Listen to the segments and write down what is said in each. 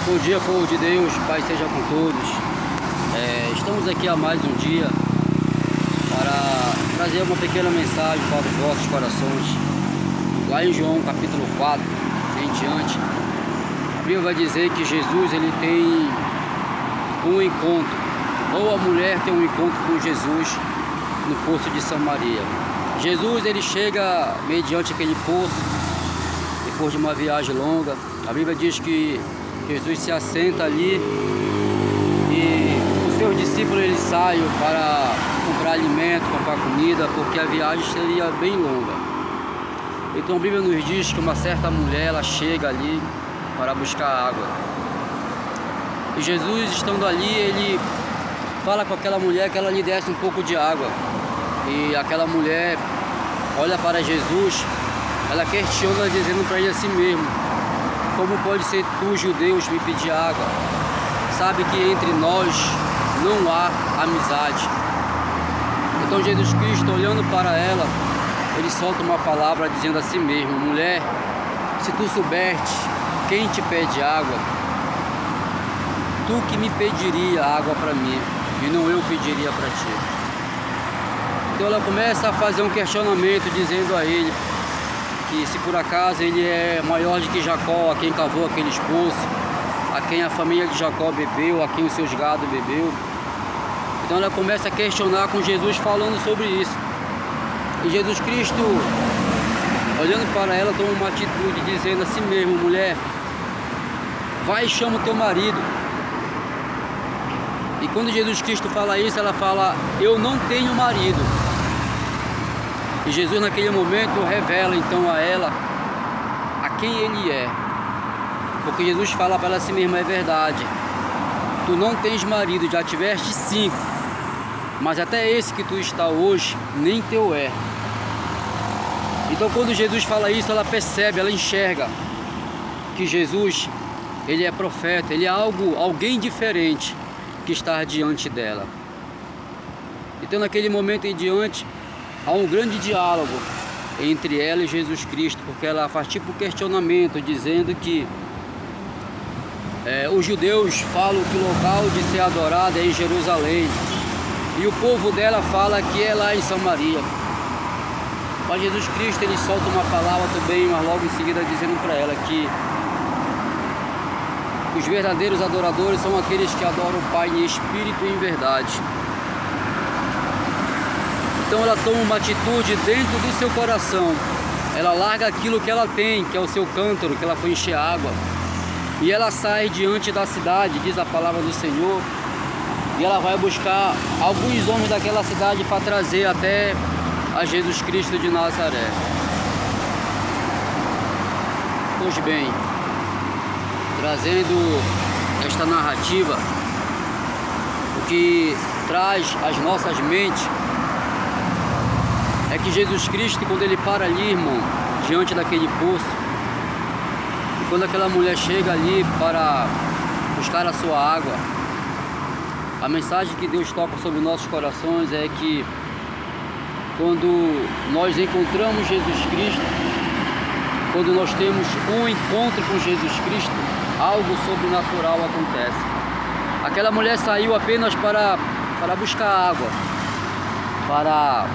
Bom dia, povo de Deus, Pai seja com todos. Estamos aqui há mais um dia para trazer uma pequena mensagem para os vossos corações. Lá em João capítulo 4 em diante, a Bíblia vai dizer que Jesus ele tem um encontro, ou a mulher tem um encontro com Jesus no poço de Samaria. Jesus ele chega mediante aquele poço, depois de uma viagem longa. A Bíblia diz que Jesus se assenta ali e os seus discípulos eles saem para comprar alimento, comprar comida, porque a viagem seria bem longa. Então a Bíblia nos diz que uma certa mulher ela chega ali para buscar água. E Jesus estando ali, ele fala com aquela mulher que ela lhe desse um pouco de água. E aquela mulher olha para Jesus, ela questiona dizendo para ele assim mesmo: como pode ser tu, judeus, me pedir água? Sabe que entre nós não há amizade. Então Jesus Cristo, olhando para ela, ele solta uma palavra dizendo assim mesmo: mulher, se tu soubeste quem te pede água, tu que me pediria água para mim, e não eu pediria para ti. Então ela começa a fazer um questionamento dizendo a ele que se por acaso ele é maior do que Jacó, a quem cavou aqueles poços, a quem a família de Jacó bebeu, a quem os seus gados bebeu. Então ela começa a questionar com Jesus falando sobre isso. E Jesus Cristo, olhando para ela, toma uma atitude dizendo assim mesmo: mulher, vai e chama o teu marido. E quando Jesus Cristo fala isso, ela fala: eu não tenho marido. E Jesus naquele momento revela então a ela a quem ele é. Porque Jesus fala para ela assim mesmo: é verdade, tu não tens marido, já tiveste 5, mas até esse que tu está hoje nem teu é. Então quando Jesus fala isso, ela percebe, ela enxerga que Jesus, ele é profeta, ele é alguém diferente que está diante dela. Então naquele momento em diante há um grande diálogo entre ela e Jesus Cristo, porque ela faz tipo questionamento dizendo que os judeus falam que o local de ser adorado é em Jerusalém e o povo dela fala que é lá em Samaria. Mas Jesus Cristo ele solta uma palavra também, mas logo em seguida dizendo para ela que os verdadeiros adoradores são aqueles que adoram o Pai em espírito e em verdade. Então ela toma uma atitude dentro do seu coração. Ela larga aquilo que ela tem, que é o seu cântaro, que ela foi encher água. E ela sai diante da cidade, diz a palavra do Senhor. E ela vai buscar alguns homens daquela cidade para trazer até a Jesus Cristo de Nazaré. Pois bem, trazendo esta narrativa, o que traz às nossas mentes é que Jesus Cristo, quando ele para ali, irmão, diante daquele poço, e quando aquela mulher chega ali para buscar a sua água, a mensagem que Deus toca sobre nossos corações é que quando nós encontramos Jesus Cristo, quando nós temos um encontro com Jesus Cristo, algo sobrenatural acontece. Aquela mulher saiu apenas para buscar água, para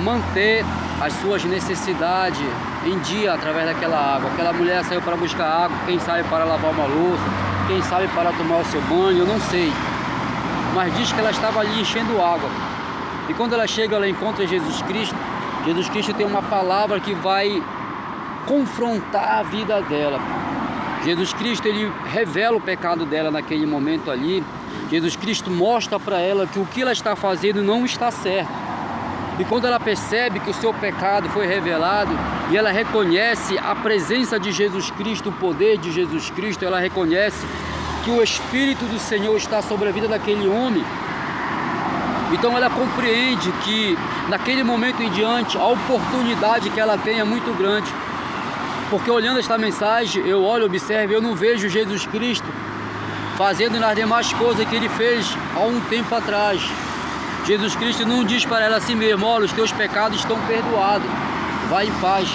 manter as suas necessidades em dia através daquela água. Aquela mulher saiu para buscar água, quem sabe para lavar uma louça, quem sabe para tomar o seu banho, eu não sei. Mas diz que ela estava ali enchendo água. E quando ela chega, ela encontra Jesus Cristo. Jesus Cristo tem uma palavra que vai confrontar a vida dela. Jesus Cristo, ele revela o pecado dela naquele momento ali. Jesus Cristo mostra para ela que o que ela está fazendo não está certo. E quando ela percebe que o seu pecado foi revelado e ela reconhece a presença de Jesus Cristo, o poder de Jesus Cristo, ela reconhece que o Espírito do Senhor está sobre a vida daquele homem. Então ela compreende que naquele momento em diante a oportunidade que ela tem é muito grande. Porque olhando esta mensagem, eu olho, observo, eu não vejo Jesus Cristo fazendo nas demais coisas que ele fez há um tempo atrás. Jesus Cristo não diz para ela assim mesmo: olha, os teus pecados estão perdoados, vai em paz.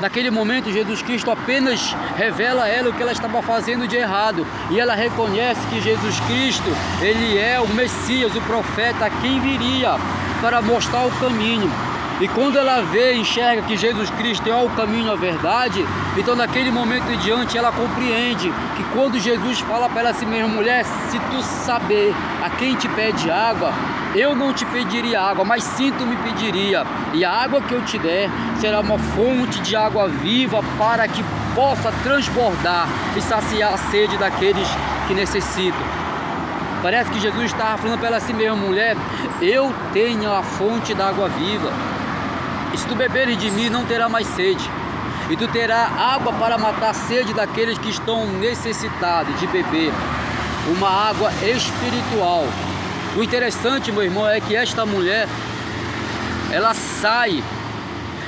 Naquele momento, Jesus Cristo apenas revela a ela o que ela estava fazendo de errado. E ela reconhece que Jesus Cristo, ele é o Messias, o profeta, a quem viria para mostrar o caminho. E quando ela vê, enxerga que Jesus Cristo é o caminho, a verdade, então naquele momento em diante ela compreende que quando Jesus fala para ela assim mesmo: mulher, se tu saber a quem te pede água, eu não te pediria água, mas sim tu me pediria, e a água que eu te der será uma fonte de água viva para que possa transbordar e saciar a sede daqueles que necessitam. Parece que Jesus estava falando para ela assim mesmo: mulher, eu tenho a fonte da água viva. E se tu beberes de mim, não terá mais sede. E tu terás água para matar a sede daqueles que estão necessitados de beber. Uma água espiritual. O interessante, meu irmão, é que esta mulher, ela sai,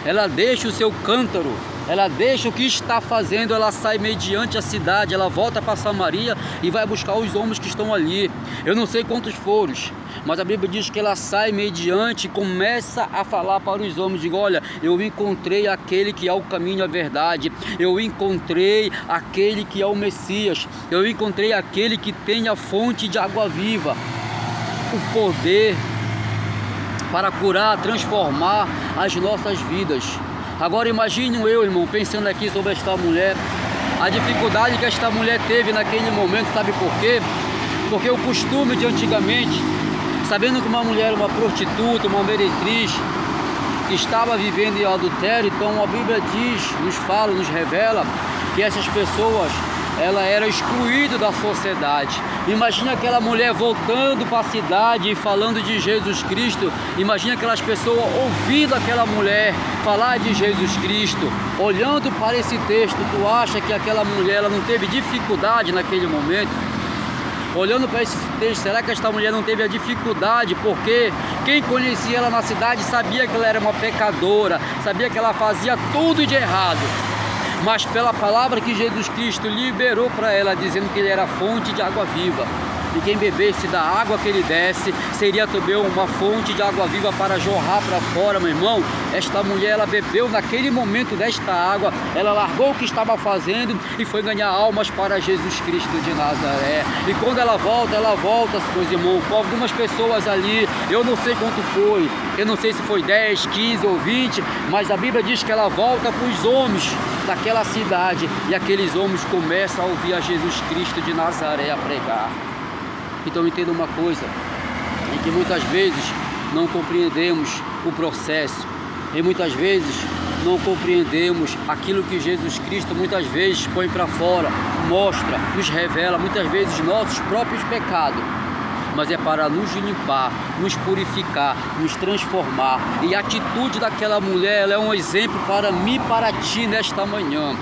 ela deixa o seu cântaro, ela deixa o que está fazendo, ela sai mediante a cidade, ela volta para Samaria e vai buscar os homens que estão ali. Eu não sei quantos foram, mas a Bíblia diz que ela sai mediante e começa a falar para os homens: diga, olha, eu encontrei aquele que é o caminho e a verdade, eu encontrei aquele que é o Messias, eu encontrei aquele que tem a fonte de água viva, o poder para curar, transformar as nossas vidas. Agora imagine eu, irmão, pensando aqui sobre esta mulher, a dificuldade que esta mulher teve naquele momento, sabe por quê? Porque o costume de antigamente, sabendo que uma mulher era uma prostituta, uma meretriz, que estava vivendo em adultério, então a Bíblia diz, nos fala, nos revela que essas pessoas, ela era excluída da sociedade. Imagina aquela mulher voltando para a cidade e falando de Jesus Cristo. Imagina aquelas pessoas ouvindo aquela mulher falar de Jesus Cristo. Olhando para esse texto, tu acha que aquela mulher ela não teve dificuldade naquele momento? Olhando para esse texto, será que esta mulher não teve a dificuldade? Porque quem conhecia ela na cidade sabia que ela era uma pecadora, sabia que ela fazia tudo de errado. Mas pela palavra que Jesus Cristo liberou para ela, dizendo que ele era fonte de água viva, e quem bebesse da água que ele desse, seria também uma fonte de água viva para jorrar para fora, meu irmão. Esta mulher, ela bebeu naquele momento desta água, ela largou o que estava fazendo e foi ganhar almas para Jesus Cristo de Nazaré. E quando ela volta, meus irmãos, com algumas pessoas ali, eu não sei quanto foi, eu não sei se foi 10, 15 ou 20, mas a Bíblia diz que ela volta para os homens daquela cidade, e aqueles homens começam a ouvir a Jesus Cristo de Nazaré a pregar. Então entenda uma coisa, em que muitas vezes não compreendemos o processo, e muitas vezes não compreendemos aquilo que Jesus Cristo muitas vezes põe para fora, mostra, nos revela, muitas vezes nossos próprios pecados, mas é para nos limpar, nos purificar, nos transformar. E a atitude daquela mulher, ela é um exemplo para mim e para ti nesta manhã.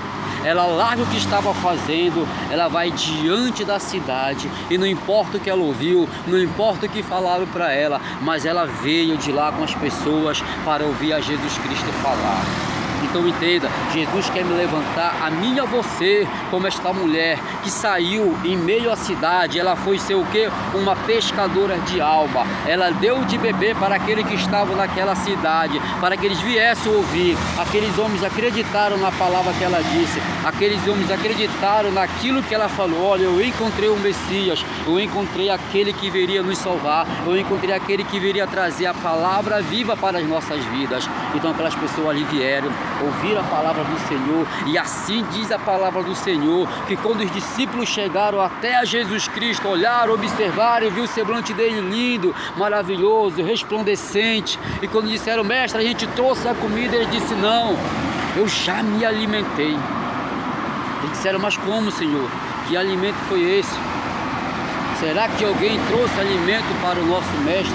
Ela larga o que estava fazendo, ela vai diante da cidade, e não importa o que ela ouviu, não importa o que falaram para ela, mas ela veio de lá com as pessoas para ouvir a Jesus Cristo falar. Então entenda, Jesus quer me levantar, a mim e a você, como esta mulher que saiu em meio à cidade. Ela foi ser o quê? Uma pescadora de alma. Ela deu de beber para aqueles que estavam naquela cidade, para que eles viessem ouvir. Aqueles homens acreditaram na palavra que ela disse, aqueles homens acreditaram naquilo que ela falou. Olha, eu encontrei o Messias, eu encontrei aquele que viria nos salvar, eu encontrei aquele que viria trazer a palavra viva para as nossas vidas. Então aquelas pessoas ali vieram, ouviram a palavra do Senhor, e assim diz a palavra do Senhor, que quando os discípulos chegaram até a Jesus Cristo, olharam, observaram e viu o semblante dele lindo, maravilhoso, resplandecente, e quando disseram: mestre, a gente trouxe a comida, ele disse: não, eu já me alimentei. Eles disseram: mas como, Senhor? Que alimento foi esse? Será que alguém trouxe alimento para o nosso mestre?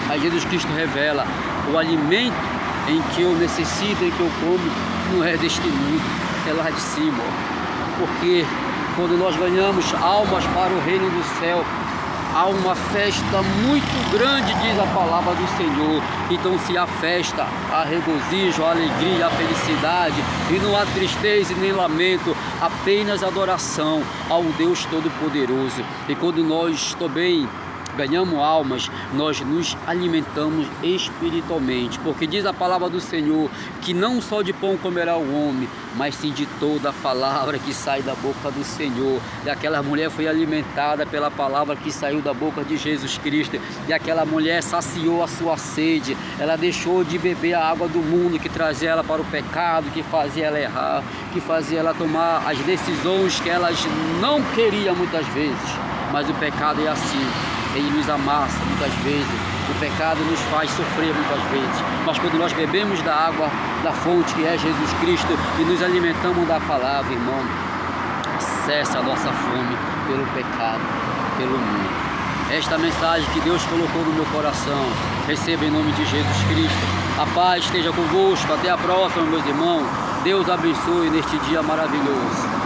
Aí Jesus Cristo revela: o alimento em que eu necessito, em que eu como, não é deste mundo, é lá de cima. Porque quando nós ganhamos almas para o reino do céu, há uma festa muito grande, diz a palavra do Senhor. Então se há festa, há regozijo, há alegria, há felicidade, e não há tristeza e nem lamento, apenas adoração ao Deus Todo-Poderoso. E quando nós também ganhamos almas, nós nos alimentamos espiritualmente, porque diz a palavra do Senhor que não só de pão comerá o homem, mas sim de toda a palavra que sai da boca do Senhor. E aquela mulher foi alimentada pela palavra que saiu da boca de Jesus Cristo, e aquela mulher saciou a sua sede, ela deixou de beber a água do mundo que trazia ela para o pecado, que fazia ela errar, que fazia ela tomar as decisões que elas não queriam muitas vezes. Mas o pecado é assim, ele nos amassa muitas vezes, o pecado nos faz sofrer muitas vezes, mas quando nós bebemos da água da fonte que é Jesus Cristo e nos alimentamos da palavra, irmão, cessa a nossa fome pelo pecado, pelo mundo. Esta mensagem que Deus colocou no meu coração, receba em nome de Jesus Cristo. A paz esteja convosco, até a próxima, meus irmãos. Deus abençoe neste dia maravilhoso.